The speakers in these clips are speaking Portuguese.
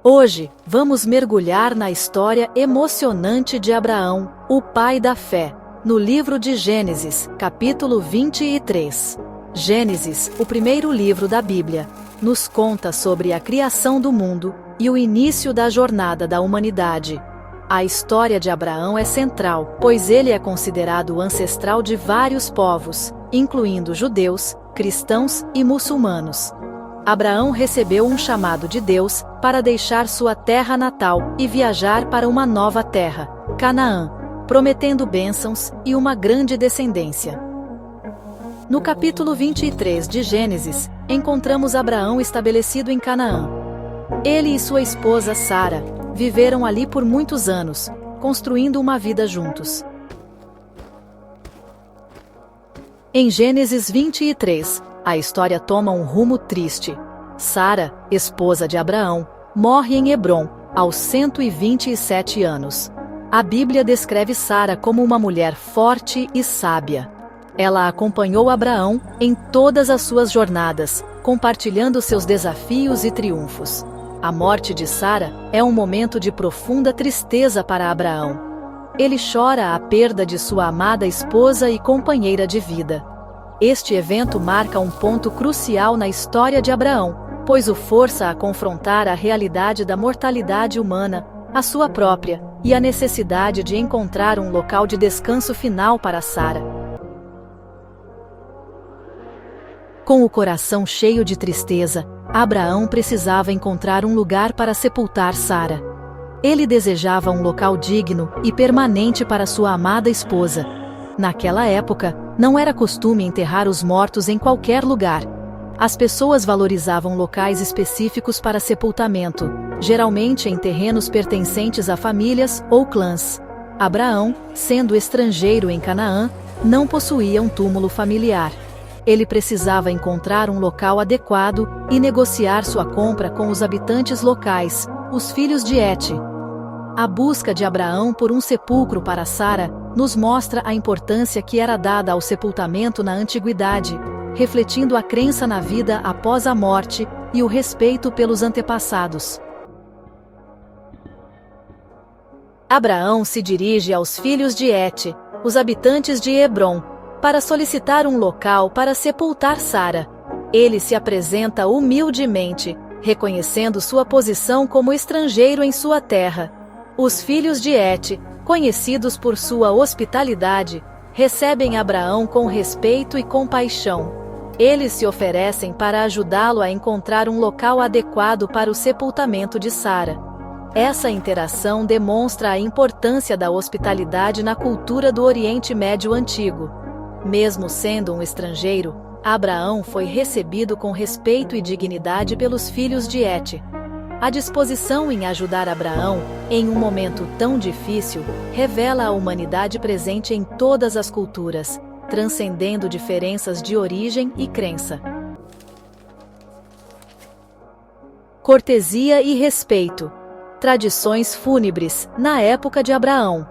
Hoje, vamos mergulhar na história emocionante de Abraão, o pai da fé, no livro de Gênesis, capítulo 23. Gênesis, o primeiro livro da Bíblia, nos conta sobre a criação do mundo e o início da jornada da humanidade. A história de Abraão é central, pois ele é considerado o ancestral de vários povos, incluindo judeus, cristãos e muçulmanos. Abraão recebeu um chamado de Deus para deixar sua terra natal e viajar para uma nova terra, Canaã, prometendo bênçãos e uma grande descendência. No capítulo 23 de Gênesis, encontramos Abraão estabelecido em Canaã. Ele e sua esposa Sara viveram ali por muitos anos, construindo uma vida juntos. Em Gênesis 23, a história toma um rumo triste. Sara, esposa de Abraão, morre em Hebrom, aos 127 anos. A Bíblia descreve Sara como uma mulher forte e sábia. Ela acompanhou Abraão em todas as suas jornadas, compartilhando seus desafios e triunfos. A morte de Sara é um momento de profunda tristeza para Abraão. Ele chora a perda de sua amada esposa e companheira de vida. Este evento marca um ponto crucial na história de Abraão, pois o força a confrontar a realidade da mortalidade humana, a sua própria, e a necessidade de encontrar um local de descanso final para Sara. Com o coração cheio de tristeza, Abraão precisava encontrar um lugar para sepultar Sara. Ele desejava um local digno e permanente para sua amada esposa. Naquela época, não era costume enterrar os mortos em qualquer lugar. As pessoas valorizavam locais específicos para sepultamento, geralmente em terrenos pertencentes a famílias ou clãs. Abraão, sendo estrangeiro em Canaã, não possuía um túmulo familiar. Ele precisava encontrar um local adequado e negociar sua compra com os habitantes locais, os filhos de Het. A busca de Abraão por um sepulcro para Sara nos mostra a importância que era dada ao sepultamento na antiguidade, refletindo a crença na vida após a morte e o respeito pelos antepassados. Abraão se dirige aos filhos de Het, os habitantes de Hebrom, para solicitar um local para sepultar Sara. Ele se apresenta humildemente, reconhecendo sua posição como estrangeiro em sua terra. Os filhos de Het, conhecidos por sua hospitalidade, recebem Abraão com respeito e compaixão. Eles se oferecem para ajudá-lo a encontrar um local adequado para o sepultamento de Sara. Essa interação demonstra a importância da hospitalidade na cultura do Oriente Médio Antigo. Mesmo sendo um estrangeiro, Abraão foi recebido com respeito e dignidade pelos filhos de Het. A disposição em ajudar Abraão, em um momento tão difícil, revela a humanidade presente em todas as culturas, transcendendo diferenças de origem e crença. Cortesia e respeito. Tradições fúnebres, na época de Abraão.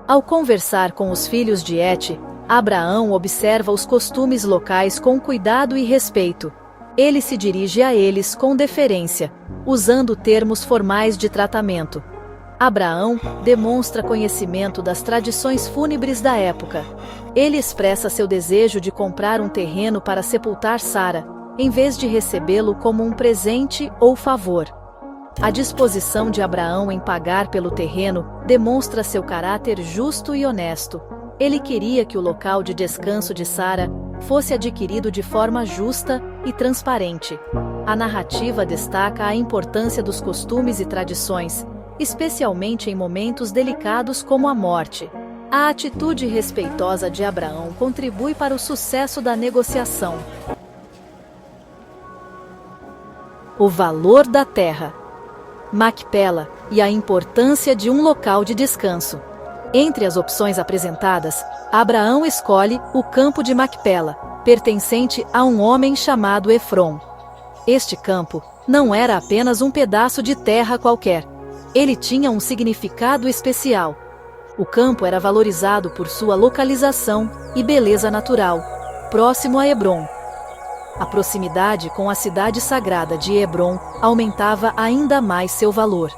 Ao conversar com os filhos de Het, Abraão observa os costumes locais com cuidado e respeito. Ele se dirige a eles com deferência, usando termos formais de tratamento. Abraão demonstra conhecimento das tradições fúnebres da época. Ele expressa seu desejo de comprar um terreno para sepultar Sara, em vez de recebê-lo como um presente ou favor. A disposição de Abraão em pagar pelo terreno demonstra seu caráter justo e honesto. Ele queria que o local de descanso de Sara fosse adquirido de forma justa e transparente. A narrativa destaca a importância dos costumes e tradições, especialmente em momentos delicados como a morte. A atitude respeitosa de Abraão contribui para o sucesso da negociação. O valor da terra. Macpela e a importância de um local de descanso. Entre as opções apresentadas, Abraão escolhe o campo de Macpela, pertencente a um homem chamado Efrom. Este campo não era apenas um pedaço de terra qualquer. Ele tinha um significado especial. O campo era valorizado por sua localização e beleza natural, próximo a Hebrom. A proximidade com a cidade sagrada de Hebrom aumentava ainda mais seu valor.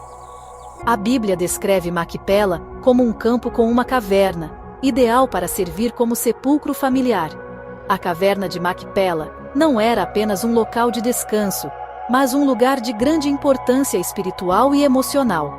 A Bíblia descreve Macpela como um campo com uma caverna, ideal para servir como sepulcro familiar. A caverna de Macpela não era apenas um local de descanso, mas um lugar de grande importância espiritual e emocional.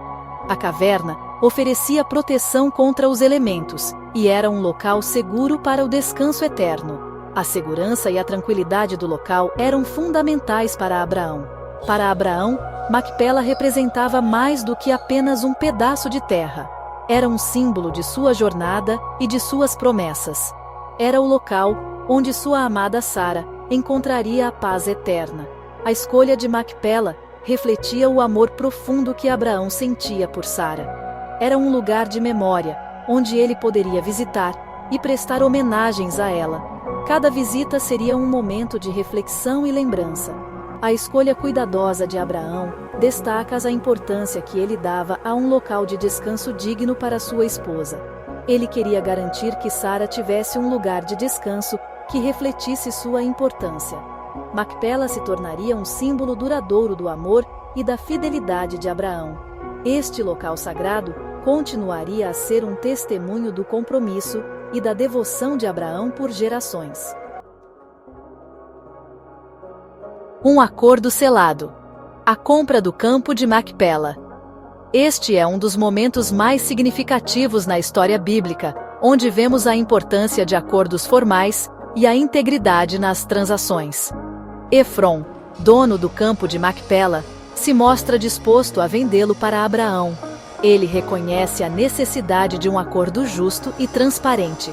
A caverna oferecia proteção contra os elementos e era um local seguro para o descanso eterno. A segurança e a tranquilidade do local eram fundamentais para Abraão. Para Abraão, Macpela representava mais do que apenas um pedaço de terra. Era um símbolo de sua jornada e de suas promessas. Era o local onde sua amada Sara encontraria a paz eterna. A escolha de Macpela refletia o amor profundo que Abraão sentia por Sara. Era um lugar de memória, onde ele poderia visitar e prestar homenagens a ela. Cada visita seria um momento de reflexão e lembrança. A escolha cuidadosa de Abraão destaca a importância que ele dava a um local de descanso digno para sua esposa. Ele queria garantir que Sara tivesse um lugar de descanso que refletisse sua importância. Macpela se tornaria um símbolo duradouro do amor e da fidelidade de Abraão. Este local sagrado continuaria a ser um testemunho do compromisso e da devoção de Abraão por gerações. Um acordo selado. A compra do campo de Macpela. Este é um dos momentos mais significativos na história bíblica, onde vemos a importância de acordos formais e a integridade nas transações. Efron, dono do campo de Macpela, se mostra disposto a vendê-lo para Abraão. Ele reconhece a necessidade de um acordo justo e transparente.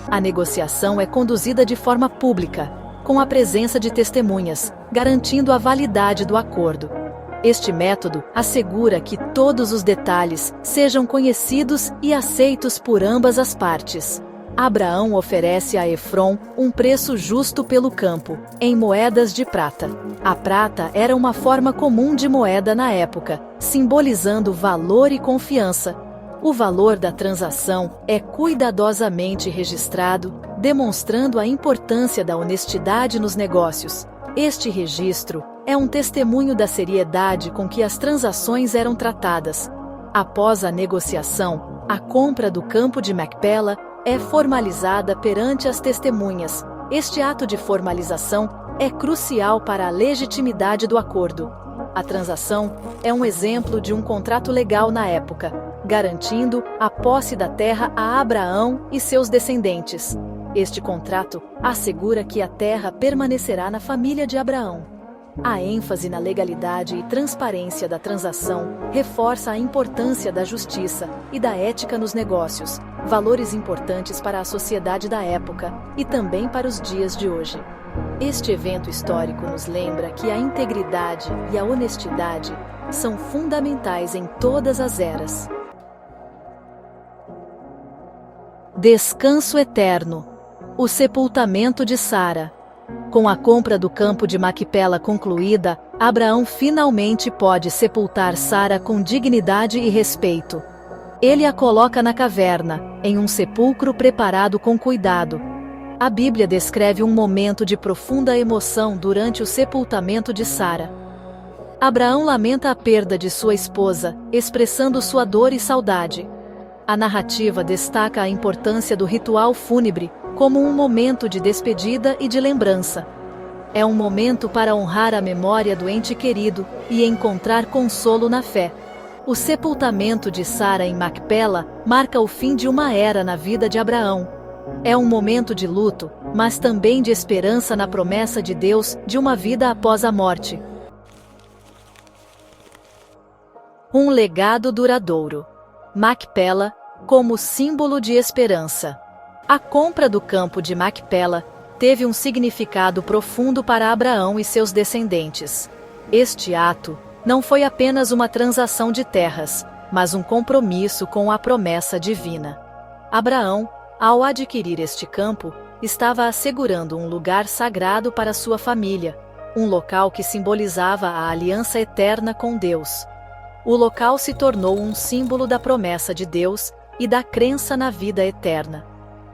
A negociação é conduzida de forma pública, com a presença de testemunhas, garantindo a validade do acordo. Este método assegura que todos os detalhes sejam conhecidos e aceitos por ambas as partes. Abraão oferece a Efron um preço justo pelo campo, em moedas de prata. A prata era uma forma comum de moeda na época, simbolizando valor e confiança. O valor da transação é cuidadosamente registrado, demonstrando a importância da honestidade nos negócios. Este registro é um testemunho da seriedade com que as transações eram tratadas. Após a negociação, a compra do campo de Macpela é formalizada perante as testemunhas. Este ato de formalização é crucial para a legitimidade do acordo. A transação é um exemplo de um contrato legal na época, garantindo a posse da terra a Abraão e seus descendentes. Este contrato assegura que a terra permanecerá na família de Abraão. A ênfase na legalidade e transparência da transação reforça a importância da justiça e da ética nos negócios, valores importantes para a sociedade da época e também para os dias de hoje. Este evento histórico nos lembra que a integridade e a honestidade são fundamentais em todas as eras. Descanso eterno. O sepultamento de Sara. Com a compra do campo de Macpela concluída, Abraão finalmente pode sepultar Sara com dignidade e respeito. Ele a coloca na caverna, em um sepulcro preparado com cuidado. A Bíblia descreve um momento de profunda emoção durante o sepultamento de Sara. Abraão lamenta a perda de sua esposa, expressando sua dor e saudade. A narrativa destaca a importância do ritual fúnebre como um momento de despedida e de lembrança. É um momento para honrar a memória do ente querido e encontrar consolo na fé. O sepultamento de Sara em Macpela marca o fim de uma era na vida de Abraão. É um momento de luto, mas também de esperança na promessa de Deus de uma vida após a morte. Um legado duradouro. Macpela, como símbolo de esperança. A compra do campo de Macpela teve um significado profundo para Abraão e seus descendentes. Este ato não foi apenas uma transação de terras, mas um compromisso com a promessa divina. Abraão, ao adquirir este campo, estava assegurando um lugar sagrado para sua família, um local que simbolizava a aliança eterna com Deus. O local se tornou um símbolo da promessa de Deus e da crença na vida eterna.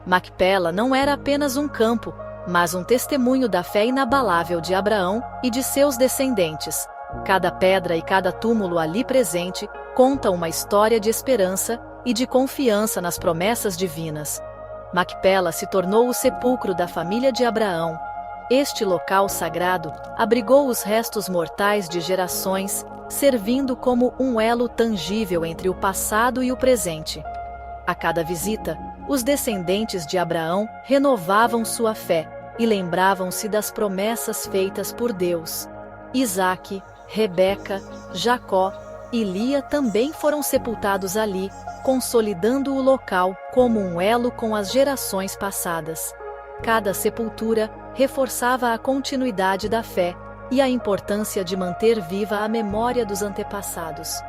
Macpela não era apenas um campo, mas um testemunho da fé inabalável de Abraão e de seus descendentes. Cada pedra e cada túmulo ali presente conta uma história de esperança e de confiança nas promessas divinas. Macpela se tornou o sepulcro da família de Abraão. Este local sagrado abrigou os restos mortais de gerações, servindo como um elo tangível entre o passado e o presente. A cada visita, os descendentes de Abraão renovavam sua fé e lembravam-se das promessas feitas por Deus. Isaque, Rebeca, Jacó e Lia também foram sepultados ali, consolidando o local como um elo com as gerações passadas. Cada sepultura reforçava a continuidade da fé e a importância de manter viva a memória dos antepassados.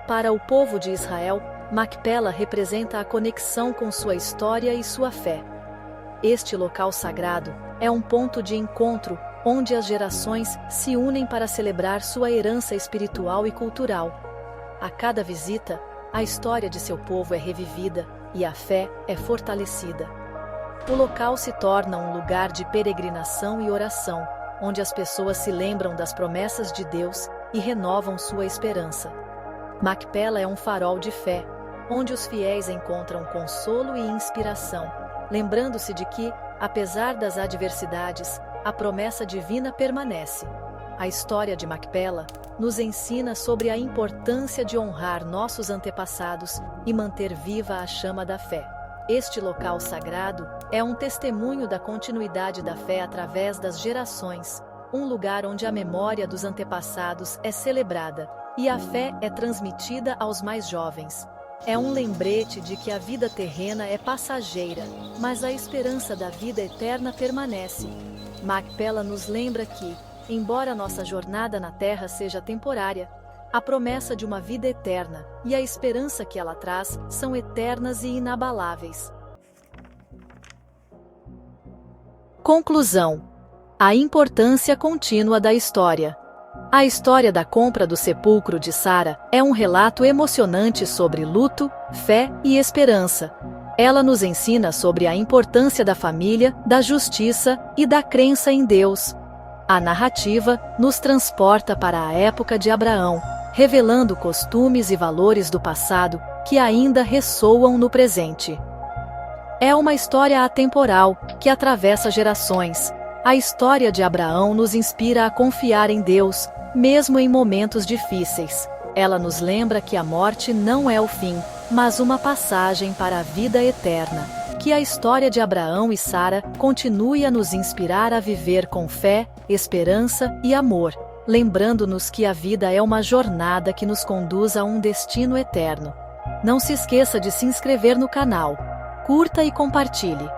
Para o povo de Israel, Macpela representa a conexão com sua história e sua fé. Este local sagrado é um ponto de encontro onde as gerações se unem para celebrar sua herança espiritual e cultural. A cada visita, a história de seu povo é revivida e a fé é fortalecida. O local se torna um lugar de peregrinação e oração, onde as pessoas se lembram das promessas de Deus e renovam sua esperança. Macpela é um farol de fé, onde os fiéis encontram consolo e inspiração, lembrando-se de que, apesar das adversidades, a promessa divina permanece. A história de Macpela nos ensina sobre a importância de honrar nossos antepassados e manter viva a chama da fé. Este local sagrado é um testemunho da continuidade da fé através das gerações, um lugar onde a memória dos antepassados é celebrada e a fé é transmitida aos mais jovens. É um lembrete de que a vida terrena é passageira, mas a esperança da vida eterna permanece. Macpela nos lembra que, embora nossa jornada na Terra seja temporária, a promessa de uma vida eterna e a esperança que ela traz são eternas e inabaláveis. Conclusão: a importância contínua da história. A história da compra do sepulcro de Sara é um relato emocionante sobre luto, fé e esperança. Ela nos ensina sobre a importância da família, da justiça e da crença em Deus. A narrativa nos transporta para a época de Abraão, revelando costumes e valores do passado que ainda ressoam no presente. É uma história atemporal que atravessa gerações. A história de Abraão nos inspira a confiar em Deus, mesmo em momentos difíceis. Ela nos lembra que a morte não é o fim, mas uma passagem para a vida eterna. Que a história de Abraão e Sara continue a nos inspirar a viver com fé, esperança e amor, lembrando-nos que a vida é uma jornada que nos conduz a um destino eterno. Não se esqueça de se inscrever no canal, curta e compartilhe.